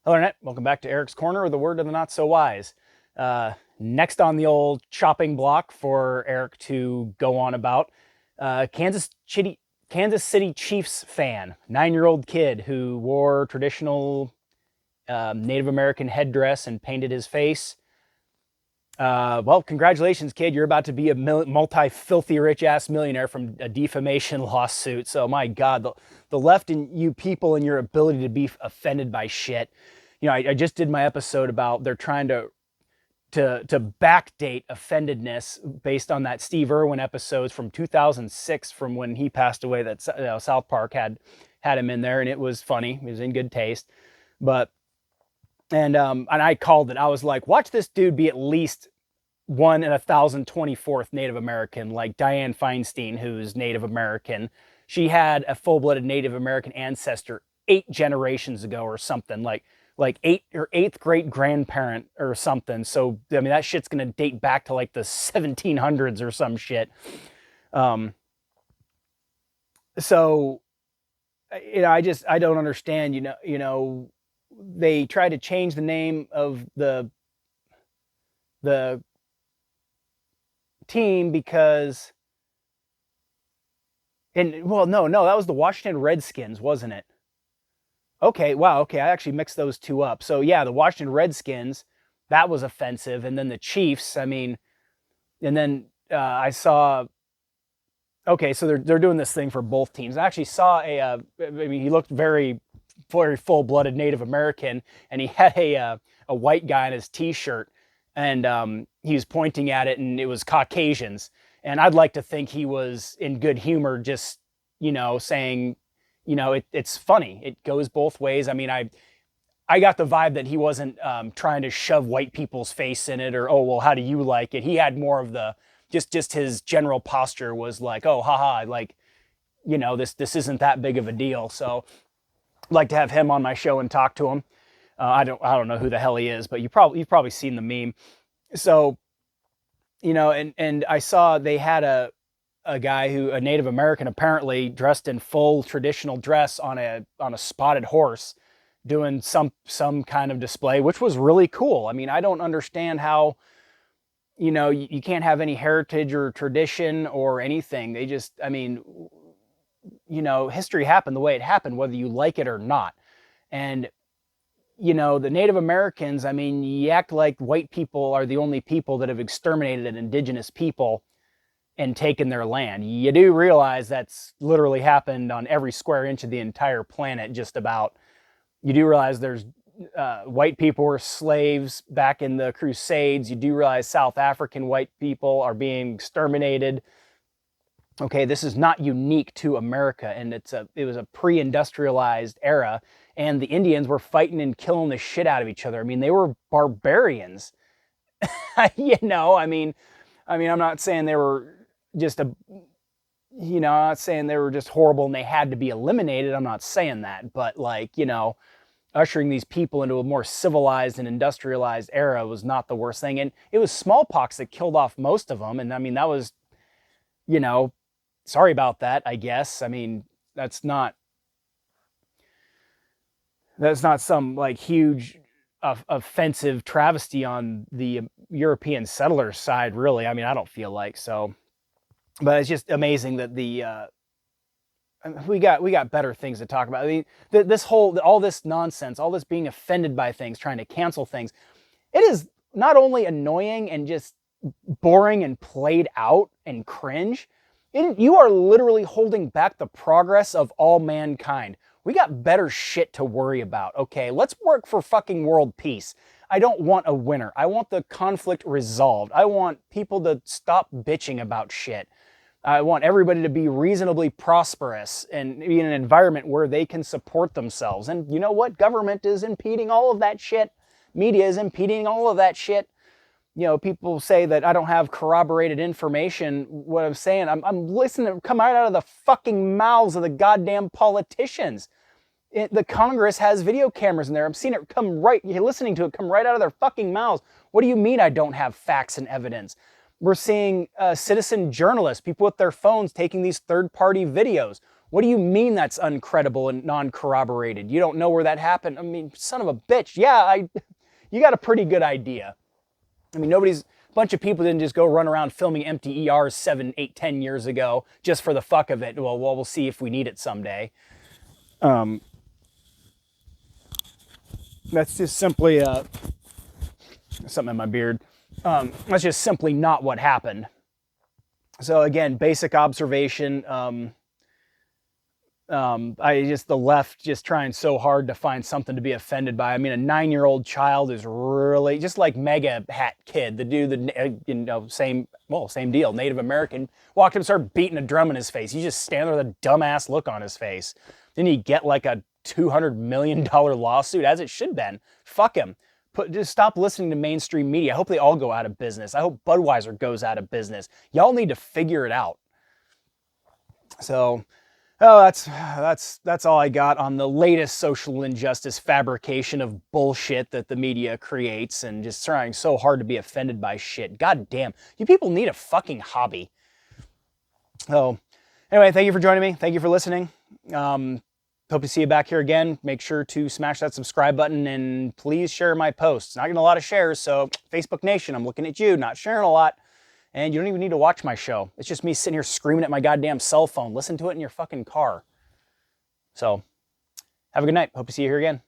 Hello, Internet. Welcome back to Eric's Corner, or the word of the not so wise. Next on the old chopping block for Eric to go on about, Kansas City Chiefs fan, 9-year-old kid who wore traditional Native American headdress and painted his face. Well, congratulations, kid. You're about to be a multi-filthy rich-ass millionaire from a defamation lawsuit. So, my God, the left and you people and your ability to be offended by shit. You know, I just did my episode about they're trying to backdate offendedness based on that Steve Irwin episodes from 2006, from when he passed away. That South Park had him in there, and it was funny. It was in good taste, but and I called it. I was like, watch this dude be at least 1 in 1,024th Native American, like Dianne Feinstein, who's Native American. She had a full-blooded Native American ancestor 8 generations ago or something, like eighth great grandparent or something. So I mean, that shit's gonna date back to like the 1700s or some shit. Um, so I don't understand. They try to change the name of the team because, and well, no, that was the Washington Redskins, wasn't it? Okay, wow, okay, I actually mixed those two up. So yeah, the Washington Redskins, that was offensive, and then the Chiefs. I mean, and then I saw. Okay, so they're doing this thing for both teams. I actually saw I mean, he looked very full-blooded Native American, and he had a white guy in his T-shirt, and he was pointing at it, and it was Caucasians. And I'd like to think he was in good humor, just saying, it's funny. It goes both ways. I mean, I got the vibe that he wasn't trying to shove white people's face in it, or, oh well, how do you like it? He had more of the just his general posture was like, oh haha, like, this isn't that big of a deal. So I'd like to have him on my show and talk to him. I don't know who the hell he is, but you've probably seen the meme. So and I saw they had a guy a Native American, apparently dressed in full traditional dress on a spotted horse, doing some kind of display, which was really cool. I mean, I don't understand how you can't have any heritage or tradition or anything. They just, I mean, history happened the way it happened, whether you like it or not. And the Native Americans, I mean, you act like white people are the only people that have exterminated an indigenous people and taken their land. You do realize that's literally happened on every square inch of the entire planet, just about. You do realize there's white people were slaves back in the Crusades. You do realize South African white people are being exterminated. Okay, this is not unique to America, and it was a pre-industrialized era, and the Indians were fighting and killing the shit out of each other. I mean, they were barbarians. I'm not saying they were just I'm not saying they were just horrible and they had to be eliminated. I'm not saying that, but like, ushering these people into a more civilized and industrialized era was not the worst thing. And it was smallpox that killed off most of them. And I mean, that was, sorry about that, I guess. I mean, that's not some like huge offensive travesty on the European settlers' side, really. I mean, I don't feel like so, but it's just amazing that we got better things to talk about. I mean, all this nonsense, all this being offended by things, trying to cancel things, it is not only annoying and just boring and played out and cringe. You are literally holding back the progress of all mankind. We got better shit to worry about, okay? Let's work for fucking world peace. I don't want a winner. I want the conflict resolved. I want people to stop bitching about shit. I want everybody to be reasonably prosperous and be in an environment where they can support themselves. And you know what? Government is impeding all of that shit. Media is impeding all of that shit. People say that I don't have corroborated information. What I'm saying, I'm listening to come right out of the fucking mouths of the goddamn politicians. The Congress has video cameras in there. I'm seeing it you're listening to it come right out of their fucking mouths. What do you mean I don't have facts and evidence? We're seeing citizen journalists, people with their phones taking these third-party videos. What do you mean that's uncredible and non-corroborated? You don't know where that happened? I mean, son of a bitch. Yeah, you got a pretty good idea. I mean, a bunch of people didn't just go run around filming empty ERs 7, 8, 10 years ago just for the fuck of it. Well, we'll see if we need it someday. That's just simply something in my beard. That's just simply not what happened. So again, basic observation. The left just trying so hard to find something to be offended by. I mean, a 9-year-old child is really just like Mega Hat Kid, the dude, same deal. Native American walked up and started beating a drum in his face. He just stand there with a dumbass look on his face. Then he get like a $200 million lawsuit, as it should been. Fuck him. Just stop listening to mainstream media. I hope they all go out of business. I hope Budweiser goes out of business. Y'all need to figure it out. So, that's all I got on the latest social injustice fabrication of bullshit that the media creates, and just trying so hard to be offended by shit. God damn, you people need a fucking hobby. So, anyway, thank you for joining me. Thank you for listening. Hope to see you back here again. Make sure to smash that subscribe button and please share my posts. Not getting a lot of shares, so Facebook Nation, I'm looking at you, not sharing a lot. And you don't even need to watch my show. It's just me sitting here screaming at my goddamn cell phone. Listen to it in your fucking car. So, have a good night. Hope to see you here again.